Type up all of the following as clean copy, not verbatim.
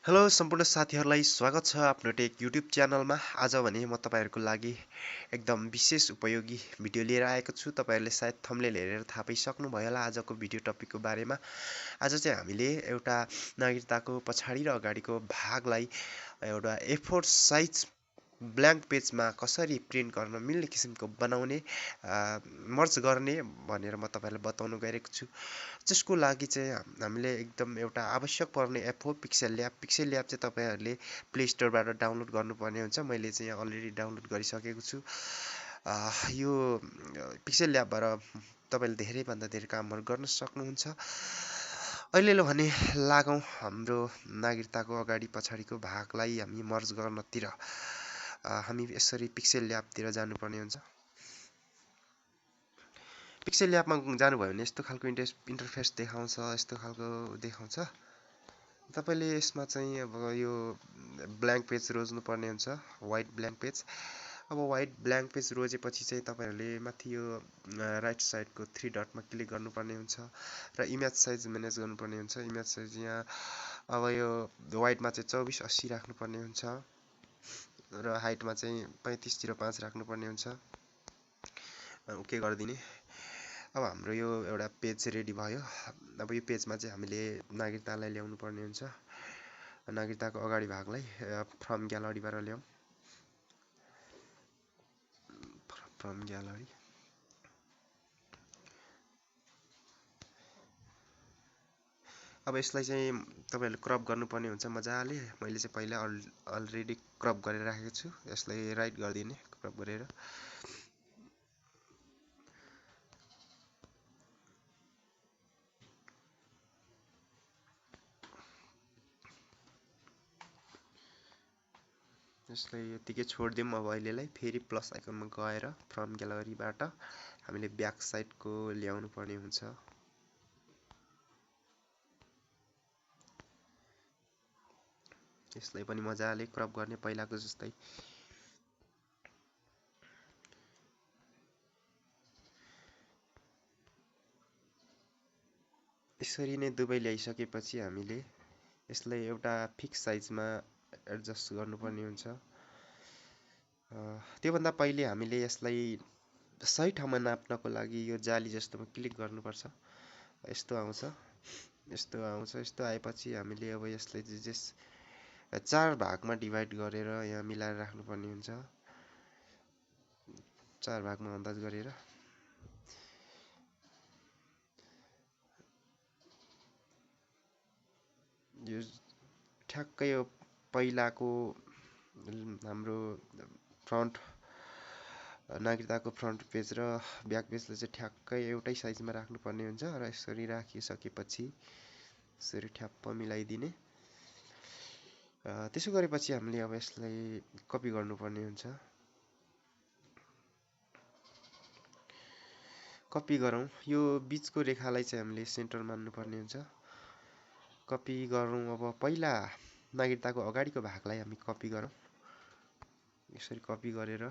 Hello सम्पूर्ण साथीहरूलाई स्वागत छ आफ्नो टेक युट्युब च्यानलमा। आज भने म तपाईँहरूको लागि एकदम विशेष उपयोगी भिडियो लिएर आएको छु। तपाईँहरूले सायद थम्बनेल हेरेर थाहा पाइसक्नुभयो होला आजको भिडियो टपिकको बारेमा। आज चाहिँ हामीले एउटा नागरिकताको पछाडि र अगाडिको भागलाई एउटा A4 साइज ब्ल्याङ्क पेजमा कसरी प्रिन्ट गर्न मिल्ने किसिमको बनाउने मर्ज गर्ने भनेर म तपाईँलाई बताउन गइरहेको छु। जसको लागि चाहिँ हामीले एकदम एउटा आवश्यक पर्ने एप हो पिक्सेल ल्याब। पिक्सेल ल्याब चाहिँ तपाईँहरूले प्ले स्टोरबाट डाउनलोड गर्नुपर्ने हुन्छ। मैले चाहिँ यहाँ अलरेडी डाउनलोड गरिसकेको छु। यो पिक्सेल ल्याबबाट तपाईँले धेरैभन्दा धेरै कामहरू गर्न सक्नुहुन्छ। अहिले भने लागौँ हाम्रो नागरिकताको अगाडि पछाडिको भागलाई हामी मर्ज गर्नतिर। हामी यसरी पिक्सेल ल्याबतिर जानुपर्ने हुन्छ। पिक्सेल ल्याबमा जानुभयो भने यस्तो खालको इन्टरफेस देखाउँछ, यस्तो खालको देखाउँछ। तपाईँले यसमा चाहिँ अब यो ब्ल्याङ्क पेज रोज्नुपर्ने हुन्छ, वाइट ब्ल्याङ्क पेज। अब वाइट ब्ल्याङ्क पेज रोजेपछि चाहिँ तपाईँहरूले माथि यो राइट साइडको 3 डटमा क्लिक गर्नुपर्ने हुन्छ र इमेज साइज म्यानेज गर्नुपर्ने हुन्छ। इमेज साइज यहाँ अब यो वाइटमा चाहिँ 2480 राख्नुपर्ने हुन्छ र हाइटमा चाहिँ 3505 राख्नुपर्ने हुन्छ। ओके गरिदिने। अब हाम्रो यो एउटा पेज रेडी भयो। अब यो पेजमा चाहिँ हामीले नागरिकतालाई ल्याउनु पर्ने हुन्छ। नागरिकताको अगाडि भागलाई फ्रम ग्यालरीबाट ल्याउँ। From gallery. अब यसलाई चाहिँ तपाईँहरूले क्रप गर्नुपर्ने हुन्छ मजाले। मैले चाहिँ पहिला अलरेडी क्रप गरेर राखेको छु। यसलाई राइट गरिदिने क्रप गरेर। यसलाई यतिकै छोडिदिउँ। अब अहिलेलाई फेरि प्लस आइकनमा गएर फ्रम ग्यालरीबाट हामीले ब्याक साइडको ल्याउनु पर्ने हुन्छ। यसलाई पनि मजाले क्रप गर्ने पहिलाको जस्तै। यसरी नै दुवै ल्याइसकेपछि हामीले यसलाई एउटा फिक्स साइजमा एडजस्ट गर्नुपर्ने हुन्छ। त्योभन्दा पहिले हामीले यसलाई सही ठाउँमा नाप्नको लागि यो जाली जस्तोमा क्लिक गर्नुपर्छ। यस्तो आउँछ, यस्तो आउँछ। यस्तो आएपछि हामीले अब यसलाई 4 भागमा डिभाइड गरेर यहाँ मिलाएर राख्नुपर्ने हुन्छ। 4 भागमा अन्दाज गरेर यो ठ्याक्कै यो पहिलाको हाम्रो फ्रन्ट नागरिकताको फ्रन्ट पेज र ब्याक पेजलाई चाहिँ ठ्याक्कै एउटै साइजमा राख्नुपर्ने हुन्छ र यसरी राखिसकेपछि यसरी ठ्याप्प मिलाइदिने। त्यसो गरेपछि हामीले अब यसलाई कपी गर्नुपर्ने हुन्छ। कपी गरौँ। यो बीचको रेखालाई चाहिँ हामीले सेन्टर मान्नुपर्ने हुन्छ। कपी गरौँ। अब पहिला नागरिकताको अगाडिको भागलाई हामी कपी गरौँ। यसरी कपी गरेर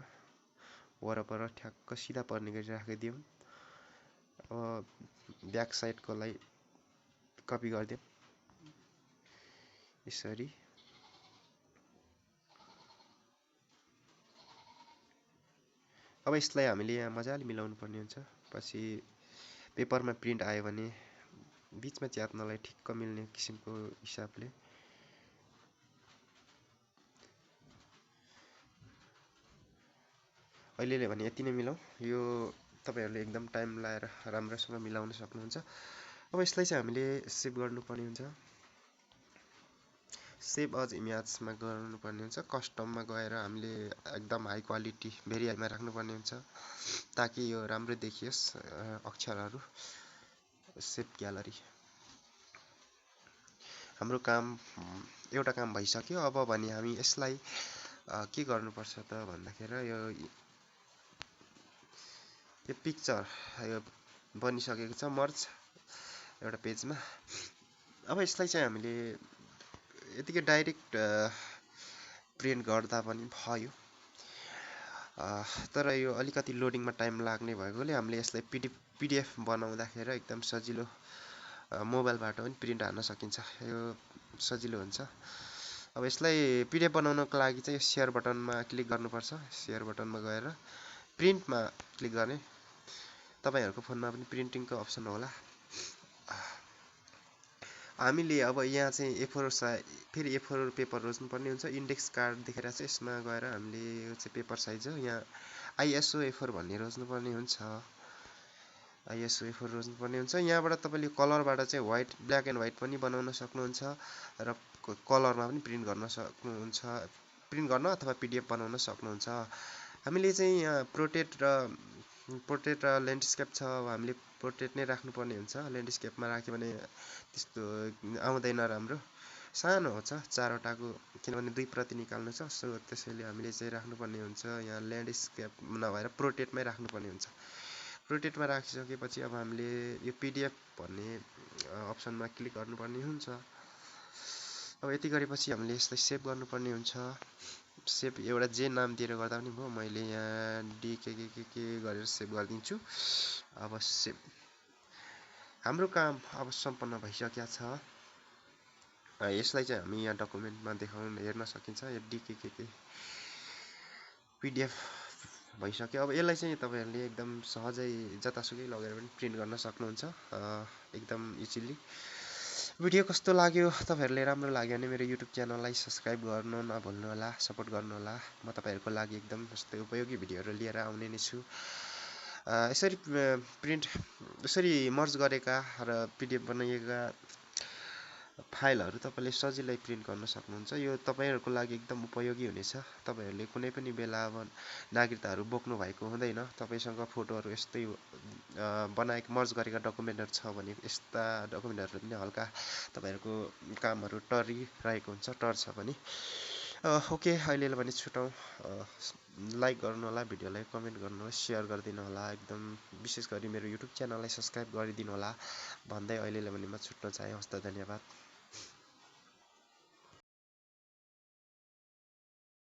वरपर ठ्याक्क सिधा पर्ने गरी राखिदिउँ। अब ब्याक साइडकोलाई कपी गरिदिउँ यसरी। अब यसलाई हामीले यहाँ मजाले मिलाउनु पर्ने हुन्छ। पछि पेपरमा प्रिन्ट आयो भने बीचमा च्यात्नलाई ठिक्क मिल्ने किसिमको हिसाबले अहिले भने यति नै मिलाउँ। यो तपाईहरूले एकदम टाइम लाएर राम्रोसँग मिलाउन सक्नुहुन्छ। अब यसलाई चाहिँ हामीले सेभ गर्नुपर्ने हुन्छ। सेभ अज इमेजमा गर्नुपर्ने हुन्छ। कस्टममा गएर हामीले एकदम हाई क्वालिटी भेरी हाईमा राख्नुपर्ने हुन्छ ताकि यो राम्रो देखियोस् अक्षरहरू। Save gallery. हाम्रो काम एउटा काम भइसक्यो। अब भने हामी यसलाई के गर्नुपर्छ त भन्दाखेरि यो पिक्चर यो बनिसकेको छ मर्ज एउटा पेजमा। अब यसलाई चाहिँ हामीले यतिकै डाइरेक्ट प्रिन्ट गर्दा पनि भयो। तर यो अलिकति लोडिङमा टाइम लाग्ने भएकोले हामीले यसलाई पिडिएफ बनाउँदाखेरि एकदम सजिलो मोबाइलबाट पनि प्रिन्ट हान्न सकिन्छ। यो सजिलो हुन्छ। अब यसलाई पिडिएफ बनाउनको लागि चाहिँ सेयर बटनमा क्लिक गर्नुपर्छ। सेयर बटनमा गएर प्रिन्टमा क्लिक गर्ने। तपाईहरुको फोनमा पनि प्रिन्टिङको अप्सन होला। हामीले अब यहाँ चाहिँ A4 फेरि A4 पेपर रोज्नुपर्ने हुन्छ। इन्डेक्स कार्ड देखाइरहेको छ, यसमा गएर हामीले यो चाहिँ पेपर साइज हो, यहाँ ISO A4 भन्ने रोज्नुपर्ने हुन्छ। ISO A4 रोज्नुपर्ने हुन्छ। यहाँबाट तपाईँले कलरबाट चाहिँ व्हाइट ब्ल्याक एन्ड व्हाइट पनि बनाउन सक्नुहुन्छ र कलरमा पनि प्रिन्ट गर्न सक्नुहुन्छ। प्रिन्ट गर्न अथवा पिडिएफ बनाउन सक्नुहुन्छ। हामीले चाहिँ यहाँ पोर्ट्रेट र ल्यान्डस्केप छ। अब हामीले पोर्ट्रेट नै राख्नुपर्ने हुन्छ। ल्यान्डस्केपमा राख्यो भने त्यस्तो आउँदैन राम्रो, सानो हुन्छ 4वटाको, किनभने 2 प्रति निकाल्नु छ। सो त्यसैले हामीले चाहिँ राख्नुपर्ने हुन्छ। यहाँ ल्यान्डस्केप नभएर पोर्ट्रेटमै राख्नुपर्ने हुन्छ। पोर्ट्रेटमा राखिसकेपछि अब हामीले यो पिडिएफ भन्ने अप्सनमा क्लिक गर्नुपर्ने हुन्छ। अब यति गरेपछि हामीले यसलाई सेभ गर्नुपर्ने हुन्छ। सेभ एउटा जे नाम दिएर गर्दा पनि भयो। मैले यहाँ DKKK गरेर सेभ गरिदिन्छु। अब सेभ, हाम्रो काम अब सम्पन्न भइसकेको छ। यसलाई चाहिँ हामी यहाँ डकुमेन्टमा हेर्न सकिन्छ। यो DKKK पिडिएफ भइसक्यो। अब यसलाई चाहिँ तपाईहरुले एकदम सहजै जतासुकै लगेर पनि प्रिन्ट गर्न सक्नुहुन्छ एकदम इजिली। भिडियो कस्तो लाग्यो, तपाईहरुले राम्रो लाग्यो भने मेरो युट्युब च्यानललाई सब्स्क्राइब गर्नु नभुल्नु होला, सपोर्ट गर्नु होला। म तपाईहरुको लागि एकदम यस्तै उपयोगी भिडियोहरु लिएर आउने नै छु। यसरी मर्ज गरेका र पिडिएफ बनाइएका फाइलहरु तपाईले सजिलै प्रिन्ट गर्न सक्नुहुन्छ। यो तपाईहरुको लागि एकदम उपयोगी हुनेछ। तपाईहरुले कुनै पनि बेला अब नागरिकताहरु बोक्नु भएको हुँदैन, तपाईसँग फोटोहरु यस्तै बनाएको मर्ज गरेका डकुमेन्टहरु छ भने यस्ता डकुमेन्टहरु पनि हल्का तपाईहरुको कामहरु टरिरहेको हुन्छ, टर्छ पनि। ओके, अहिलेलाई भने छुटौं। लाइक गर्नु होला, भिडियोलाई कमेन्ट गर्नु होला, शेयर गरिदिनु होला। एकदम विशेष गरी मेरो युट्युब च्यानललाई सब्स्क्राइब गरिदिनु होला भन्दै अहिलेलाई भने म छुट्न चाहे। हस्त धन्यवाद।